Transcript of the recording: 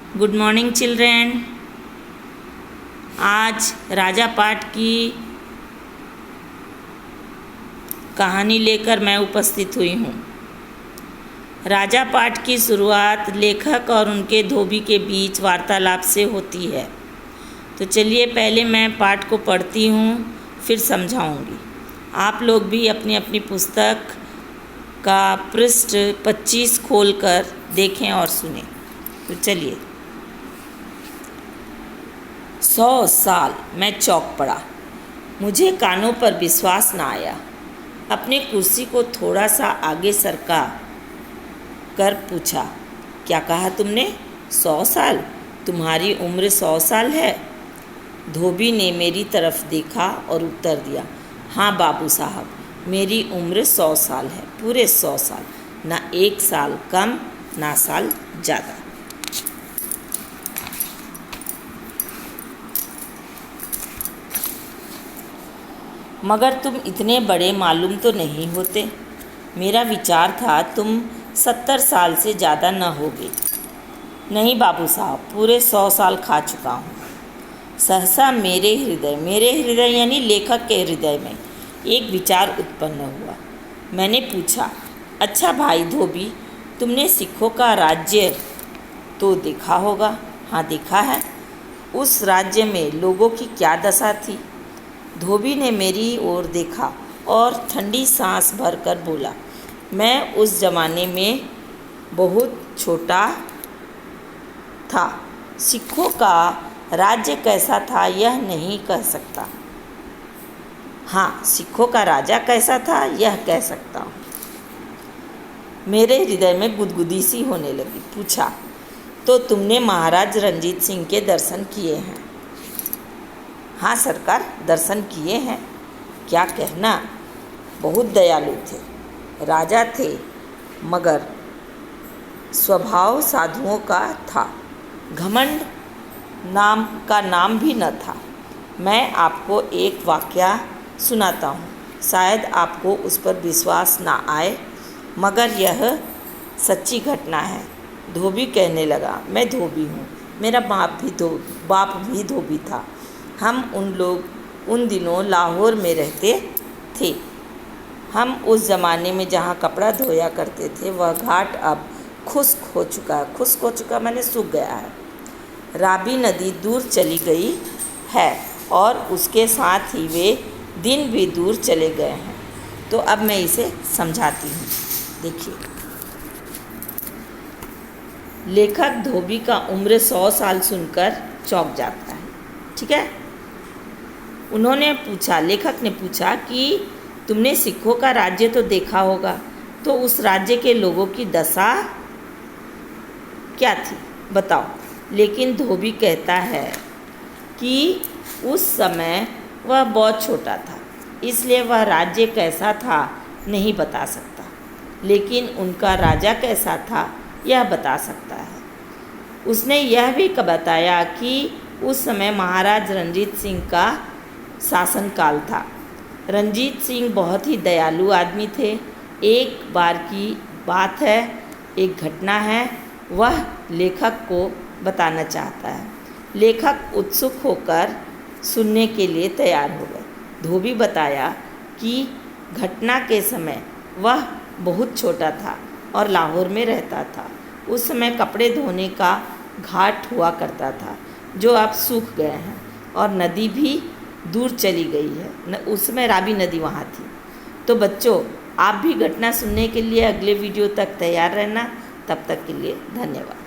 Good morning children. आज राजा पाठ की कहानी लेकर मैं उपस्थित हुई हूँ। राजा पाठ की शुरुआत लेखक और उनके धोबी के बीच वार्तालाप से होती है। तो चलिए पहले मैं पाठ को पढ़ती हूँ, फिर समझाऊँगी। आप लोग भी अपनी अपनी पुस्तक का पृष्ठ 25 खोलकर देखें और सुनें। तो चलिए। 100 साल मैं चौंक पड़ा। मुझे कानों पर विश्वास न आया। अपने कुर्सी को थोड़ा सा आगे सरका कर पूछा, क्या कहा तुमने? 100 साल? तुम्हारी उम्र 100 साल है? धोबी ने मेरी तरफ देखा और उत्तर दिया, हाँ बाबू साहब, मेरी उम्र 100 साल है, पूरे 100 साल, ना 1 साल कम ना साल ज़्यादा। मगर तुम इतने बड़े मालूम तो नहीं होते। मेरा विचार था तुम 70 साल से ज़्यादा न होगे। नहीं बाबू साहब, पूरे 100 साल खा चुका हूँ। सहसा मेरे हृदय यानी लेखक के हृदय में एक विचार उत्पन्न हुआ। मैंने पूछा, अच्छा भाई धोबी, तुमने सिखों का राज्य तो देखा होगा? हाँ देखा है। उस राज्य में लोगों की क्या दशा थी? धोबी ने मेरी ओर देखा और ठंडी सांस भरकर बोला, मैं उस ज़माने में बहुत छोटा था। सिखों का राज्य कैसा था यह नहीं कह सकता। हाँ, सिखों का राजा कैसा था यह कह सकता हूँ। मेरे हृदय में गुदगुदी सी होने लगी। पूछा, तो तुमने महाराज रणजीत सिंह के दर्शन किए हैं? हाँ सरकार, दर्शन किए हैं। क्या कहना, बहुत दयालु थे। राजा थे मगर स्वभाव साधुओं का था। घमंड नाम भी न था। मैं आपको एक वाकया सुनाता हूँ, शायद आपको उस पर विश्वास ना आए, मगर यह सच्ची घटना है। धोबी कहने लगा, मैं धोबी हूँ, मेरा बाप भी धोबी था। हम उन दिनों लाहौर में रहते थे। हम उस ज़माने में जहाँ कपड़ा धोया करते थे वह घाट अब खुश्क हो चुका मैंने सूख गया है। रावी नदी दूर चली गई है और उसके साथ ही वे दिन भी दूर चले गए हैं। तो अब मैं इसे समझाती हूँ। देखिए, लेखक धोबी का उम्र 100 साल सुनकर चौंक जाता है। ठीक है। लेखक ने पूछा कि तुमने सिखों का राज्य तो देखा होगा, तो उस राज्य के लोगों की दशा क्या थी बताओ। लेकिन धोबी कहता है कि उस समय वह बहुत छोटा था, इसलिए वह राज्य कैसा था नहीं बता सकता, लेकिन उनका राजा कैसा था यह बता सकता है। उसने यह भी बताया कि उस समय महाराज रणजीत सिंह का शासनकाल था। रणजीत सिंह बहुत ही दयालु आदमी थे। एक बार की बात है, एक घटना है, वह लेखक को बताना चाहता है। लेखक उत्सुक होकर सुनने के लिए तैयार हो गए। धोबी बताया कि घटना के समय वह बहुत छोटा था और लाहौर में रहता था। उस समय कपड़े धोने का घाट हुआ करता था जो अब सूख गए हैं और नदी भी दूर चली गई है। उस समय रावी नदी वहाँ थी। तो बच्चों, आप भी घटना सुनने के लिए अगले वीडियो तक तैयार रहना। तब तक के लिए धन्यवाद।